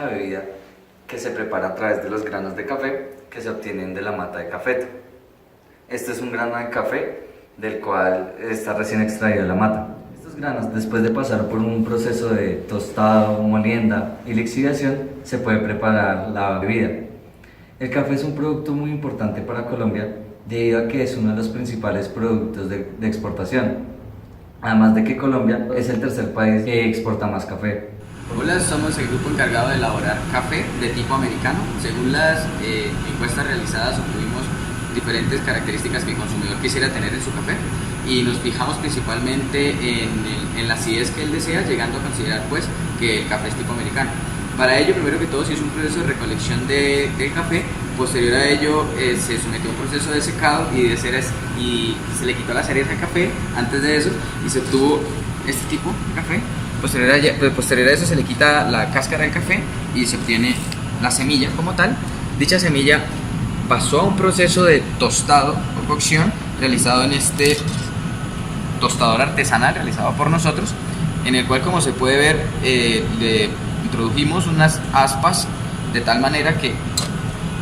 una bebida que se prepara a través de los granos de café que se obtienen de la mata de cafeta. Este es un grano de café del cual está recién extraído de la mata. Estos granos, después de pasar por un proceso de tostado, molienda y lixiviación, se puede preparar la bebida. El café es un producto muy importante para Colombia debido a que es uno de los principales productos de exportación. Además de que Colombia es el tercer país que exporta más café. Hola, somos el grupo encargado de elaborar café de tipo americano. Según las encuestas realizadas, obtuvimos diferentes características que el consumidor quisiera tener en su café y nos fijamos principalmente en la acidez que él desea, llegando a considerar pues que el café es tipo americano. Para ello, primero que todo, se hizo un proceso de recolección del café. Posterior a ello, se sometió a un proceso de secado y se le quitó la cereza al café antes de eso y se obtuvo este tipo de café. Posterior a eso se le quita la cáscara del café y se obtiene la semilla como tal. Dicha semilla pasó a un proceso de tostado o cocción realizado en este tostador artesanal realizado por nosotros, en el cual, como se puede ver, le introdujimos unas aspas de tal manera que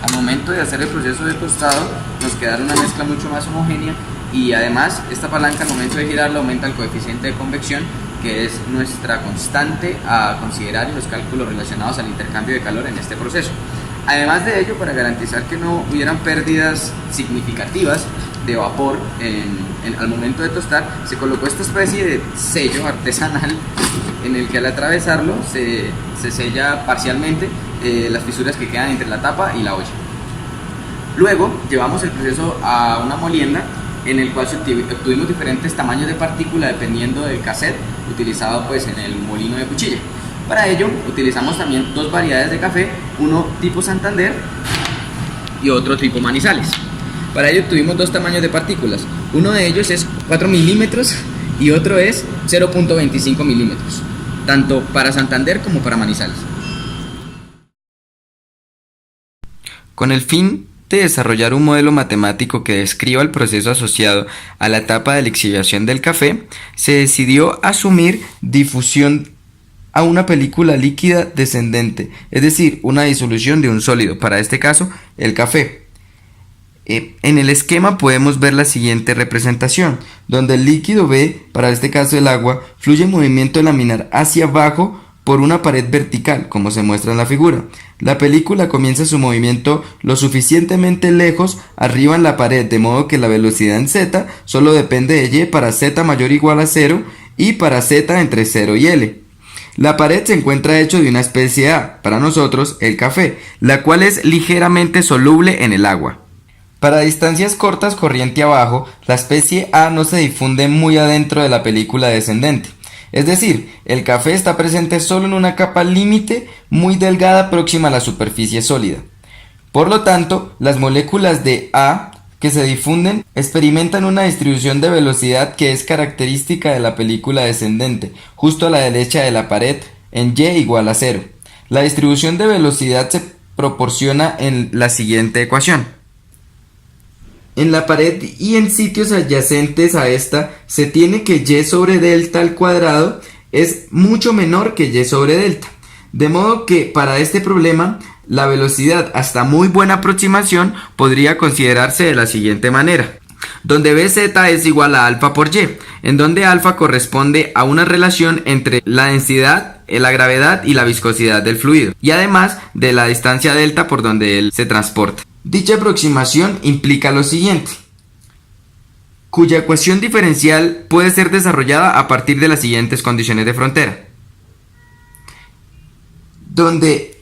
al momento de hacer el proceso de tostado nos quedará una mezcla mucho más homogénea, y además esta palanca al momento de girarla aumenta el coeficiente de convección, que es nuestra constante a considerar en los cálculos relacionados al intercambio de calor en este proceso. Además de ello, para garantizar que no hubieran pérdidas significativas de vapor al momento de tostar, se colocó esta especie de sello artesanal en el que al atravesarlo se sella parcialmente las fisuras que quedan entre la tapa y la olla. Luego llevamos el proceso a una molienda en el cual obtuvimos diferentes tamaños de partícula dependiendo del cassette utilizado pues en el molino de cuchilla. Para ello utilizamos también dos variedades de café, uno tipo Santander y otro tipo Manizales. Para ello tuvimos dos tamaños de partículas, uno de ellos es 4 milímetros y otro es 0.25 milímetros, tanto para Santander como para Manizales. Con el fin de desarrollar un modelo matemático que describa el proceso asociado a la etapa de lixiviación del café, se decidió asumir difusión a una película líquida descendente, es decir, una disolución de un sólido, para este caso, el café. En el esquema podemos ver la siguiente representación, donde el líquido B, para este caso el agua, fluye en movimiento laminar hacia abajo por una pared vertical, como se muestra en la figura. La película comienza su movimiento lo suficientemente lejos arriba en la pared, de modo que la velocidad en z solo depende de y para z mayor o igual a 0 y para z entre 0 y L. La pared se encuentra hecho de una especie A, para nosotros el café, la cual es ligeramente soluble en el agua. Para distancias cortas corriente abajo, la especie A no se difunde muy adentro de la película descendente. Es decir, el café está presente solo en una capa límite muy delgada próxima a la superficie sólida. Por lo tanto, las moléculas de A que se difunden experimentan una distribución de velocidad que es característica de la película descendente, justo a la derecha de la pared, en y igual a 0. La distribución de velocidad se proporciona en la siguiente ecuación. En la pared y en sitios adyacentes a esta se tiene que y sobre delta al cuadrado es mucho menor que y sobre delta. De modo que para este problema la velocidad hasta muy buena aproximación podría considerarse de la siguiente manera, donde Bz es igual a alfa por y, en donde alfa corresponde a una relación entre la densidad, la gravedad y la viscosidad del fluido, y además de la distancia delta por donde él se transporta. Dicha aproximación implica lo siguiente, cuya ecuación diferencial puede ser desarrollada a partir de las siguientes condiciones de frontera, donde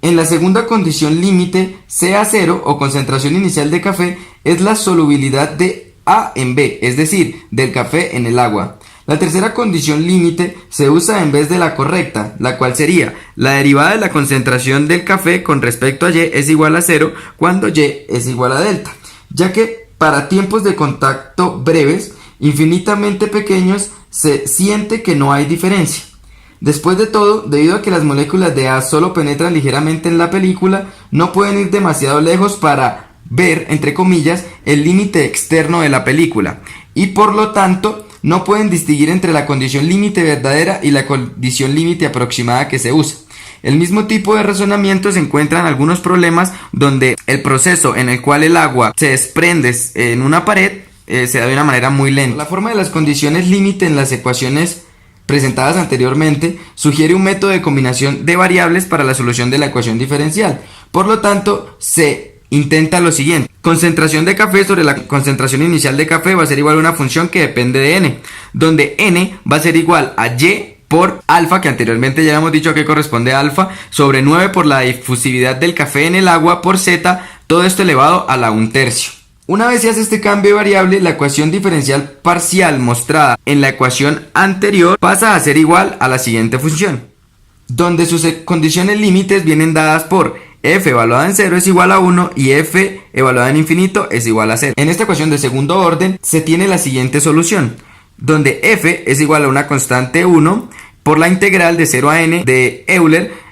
en la segunda condición límite sea 0 o concentración inicial de café es la solubilidad de A en B, es decir, del café en el agua. La tercera condición límite se usa en vez de la correcta, la cual sería la derivada de la concentración del café con respecto a Y es igual a 0 cuando Y es igual a delta, ya que para tiempos de contacto breves, infinitamente pequeños, se siente que no hay diferencia. Después de todo, debido a que las moléculas de A solo penetran ligeramente en la película, no pueden ir demasiado lejos para ver, entre comillas, el límite externo de la película, y por lo tanto no pueden distinguir entre la condición límite verdadera y la condición límite aproximada que se usa. El mismo tipo de razonamiento se encuentra en algunos problemas donde el proceso en el cual el agua se desprende en una pared se da de una manera muy lenta. La forma de las condiciones límite en las ecuaciones presentadas anteriormente sugiere un método de combinación de variables para la solución de la ecuación diferencial. Por lo tanto, se intenta lo siguiente: concentración de café sobre la concentración inicial de café va a ser igual a una función que depende de n, donde n va a ser igual a y por alfa, que anteriormente ya hemos dicho que corresponde a alfa, sobre 9 por la difusividad del café en el agua por z, todo esto elevado a la 1/3. Una vez se hace este cambio de variable, la ecuación diferencial parcial mostrada en la ecuación anterior pasa a ser igual a la siguiente función, donde sus condiciones límites vienen dadas por f evaluada en 0 es igual a 1 y f evaluada en infinito es igual a 0. En esta ecuación de segundo orden se tiene la siguiente solución, donde f es igual a una constante 1 por la integral de 0 a n de Euler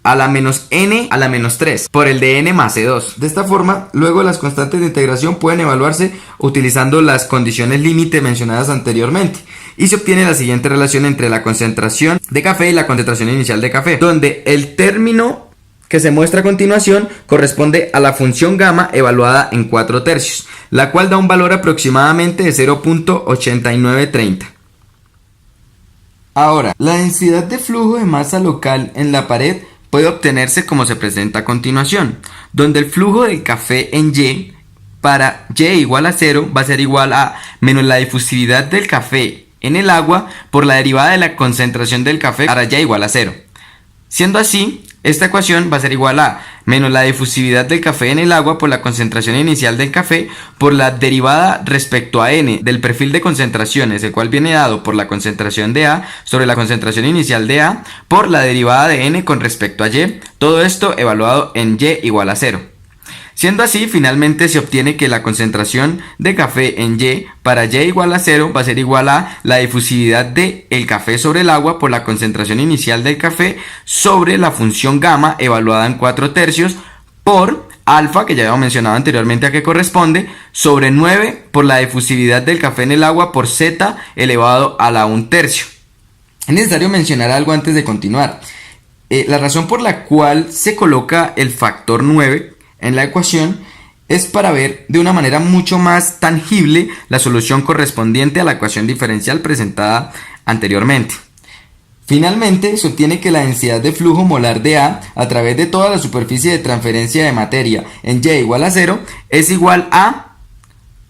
a la menos n a la menos 3 por el de n más c2. De esta forma, luego las constantes de integración pueden evaluarse utilizando las condiciones límite mencionadas anteriormente y se obtiene la siguiente relación entre la concentración de café y la concentración inicial de café, donde el término que se muestra a continuación corresponde a la función gamma evaluada en 4/3, la cual da un valor aproximadamente de 0.8930. Ahora, la densidad de flujo de masa local en la pared puede obtenerse como se presenta a continuación, donde el flujo del café en Y para Y igual a 0 va a ser igual a menos la difusividad del café en el agua por la derivada de la concentración del café para Y igual a 0. Siendo así, esta ecuación va a ser igual a menos la difusividad del café en el agua por la concentración inicial del café por la derivada respecto a n del perfil de concentraciones, el cual viene dado por la concentración de A sobre la concentración inicial de A por la derivada de n con respecto a Y, todo esto evaluado en Y igual a 0. Siendo así, finalmente se obtiene que la concentración de café en Y para Y igual a 0 va a ser igual a la difusividad del café sobre el agua por la concentración inicial del café sobre la función gamma evaluada en 4/3 por alfa, que ya habíamos mencionado anteriormente a qué corresponde, sobre 9 por la difusividad del café en el agua por z elevado a la 1/3. Es necesario mencionar algo antes de continuar. La razón por la cual se coloca el factor 9 en la ecuación es para ver de una manera mucho más tangible la solución correspondiente a la ecuación diferencial presentada anteriormente. Finalmente, se obtiene que la densidad de flujo molar de A través de toda la superficie de transferencia de materia en Y igual a 0 es igual a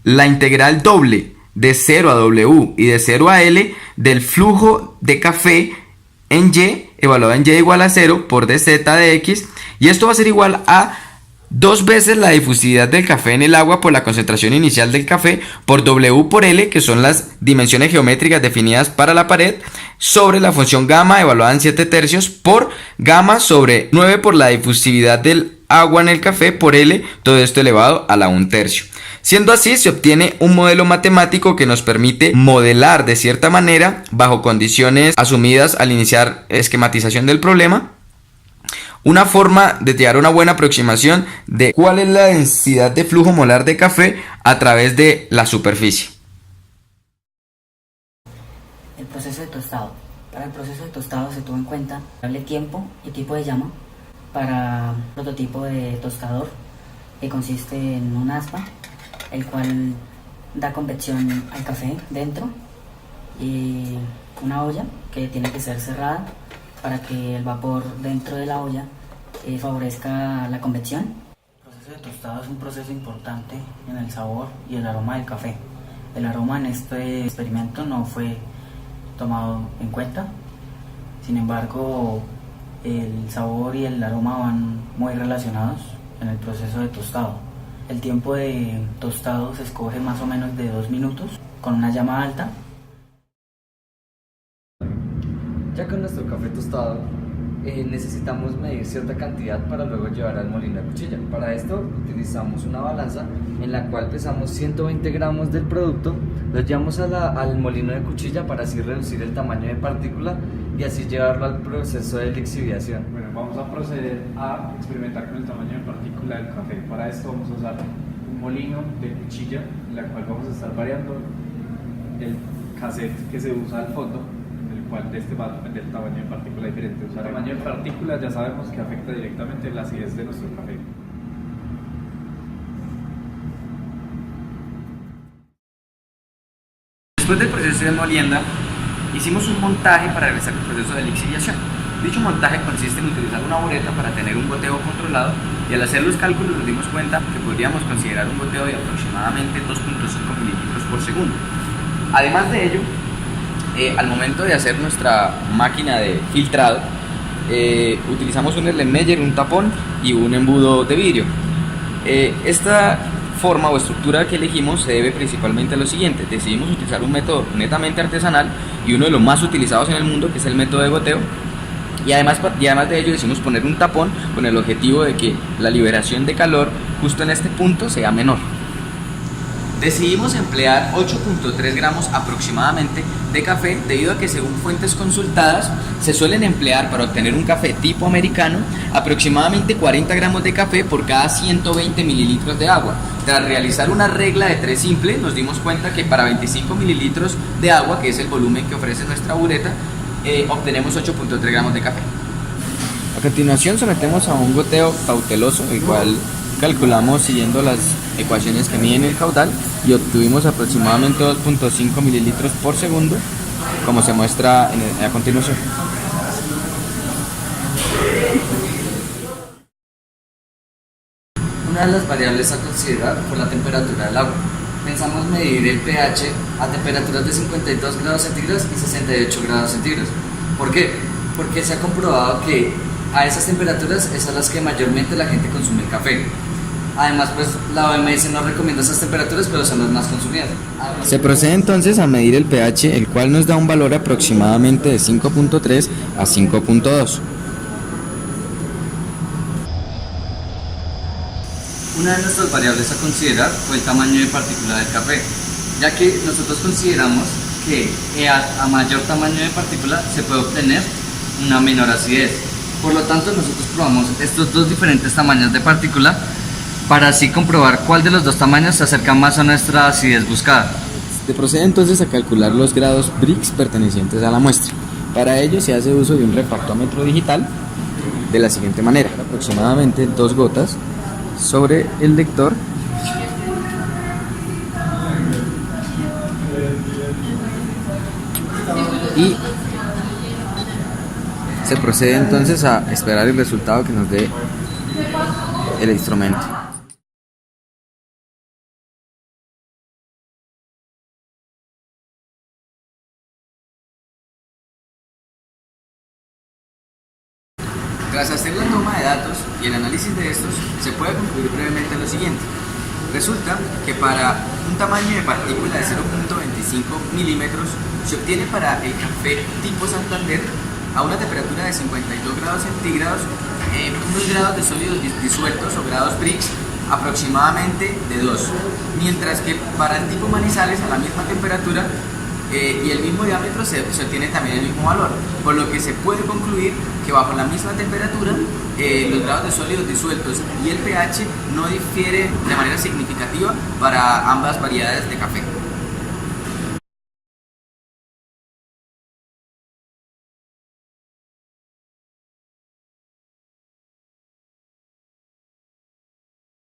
la integral doble de 0 a W y de 0 a L del flujo de café en Y evaluado en Y igual a 0 por dz de x, y esto va a ser igual a 2 veces la difusividad del café en el agua por la concentración inicial del café por W por L, que son las dimensiones geométricas definidas para la pared, sobre la función gamma evaluada en 7/3 por gamma sobre 9 por la difusividad del agua en el café por L, todo esto elevado a la 1/3. Siendo así, se obtiene un modelo matemático que nos permite modelar de cierta manera, bajo condiciones asumidas al iniciar esquematización del problema, una forma de llegar a una buena aproximación de cuál es la densidad de flujo molar de café a través de la superficie. El proceso de tostado. Para el proceso de tostado se tuvo en cuenta el tiempo y tipo de llama para un prototipo de tostador que consiste en un aspa, el cual da convección al café dentro, y una olla que tiene que ser cerrada para que el vapor dentro de la olla favorezca la convección. El proceso de tostado es un proceso importante en el sabor y el aroma del café. El aroma en este experimento no fue tomado en cuenta, sin embargo el sabor y el aroma van muy relacionados en el proceso de tostado. El tiempo de tostado se escoge más o menos de 2 minutos con una llama alta. Ya con nuestro café tostado necesitamos medir cierta cantidad para luego llevar al molino de cuchilla. Para esto utilizamos una balanza en la cual pesamos 120 gramos del producto, lo llevamos al molino de cuchilla para así reducir el tamaño de partícula y así llevarlo al proceso de lixiviación. Bueno, vamos a proceder a experimentar con el tamaño de partícula del café. Para esto vamos a usar un molino de cuchilla en la cual vamos a estar variando el cassette que se usa al fondo, en el cual de este va a depender el tamaño de partícula diferente. O sea, el tamaño de partícula ya sabemos que afecta directamente la acidez de nuestro café. Después del proceso de molienda, hicimos un montaje para realizar el proceso de lixiviación. Dicho montaje consiste en utilizar una bureta para tener un goteo controlado, y al hacer los cálculos nos dimos cuenta que podríamos considerar un goteo de aproximadamente 2.5 mililitros por segundo. Además de ello, al momento de hacer nuestra máquina de filtrado, utilizamos un Erlenmeyer, un tapón y un embudo de vidrio. Esta forma o estructura que elegimos se debe principalmente a lo siguiente: decidimos utilizar un método netamente artesanal y uno de los más utilizados en el mundo, que es el método de goteo, y además de ello decidimos poner un tapón con el objetivo de que la liberación de calor justo en este punto sea menor. Decidimos emplear 8.3 gramos aproximadamente de café, debido a que, según fuentes consultadas, se suelen emplear para obtener un café tipo americano aproximadamente 40 gramos de café por cada 120 mililitros de agua. Tras realizar una regla de 3 simple, nos dimos cuenta que para 25 mililitros de agua, que es el volumen que ofrece nuestra bureta, obtenemos 8.3 gramos de café. A continuación sometemos a un goteo cauteloso, el cual calculamos siguiendo las ecuaciones que miden el caudal, y obtuvimos aproximadamente 2.5 mililitros por segundo, como se muestra a continuación. Una de las variables a considerar fue la temperatura del agua. Pensamos medir el pH a temperaturas de 52 grados centígrados y 68 grados centígrados. ¿Por qué? Porque se ha comprobado que a esas temperaturas es a las que mayormente la gente consume el café. Además, pues la OMS no recomienda esas temperaturas, pero son las más consumidas. Se procede entonces a medir el pH, el cual nos da un valor aproximadamente de 5.3 a 5.2. Una de nuestras variables a considerar fue el tamaño de partícula del café, ya que nosotros consideramos que a mayor tamaño de partícula se puede obtener una menor acidez. Por lo tanto, nosotros probamos estos dos diferentes tamaños de partícula para así comprobar cuál de los dos tamaños se acerca más a nuestra acidez buscada. Se procede entonces a calcular los grados Brix pertenecientes a la muestra. Para ello se hace uso de un refractómetro digital de la siguiente manera: aproximadamente 2 gotas sobre el lector y se procede entonces a esperar el resultado que nos dé el instrumento. Tras hacer la toma de datos y el análisis de estos, se puede concluir brevemente lo siguiente. Resulta que para un tamaño de partícula de 0.25 milímetros se obtiene para el café tipo Santander, a una temperatura de 52 grados centígrados, unos grados de sólidos disueltos o grados Brix aproximadamente de 2, mientras que para el tipo Manizales, a la misma temperatura y el mismo diámetro, se obtiene también el mismo valor, por lo que se puede concluir que bajo la misma temperatura los grados de sólidos disueltos y el pH no difiere de manera significativa para ambas variedades de café.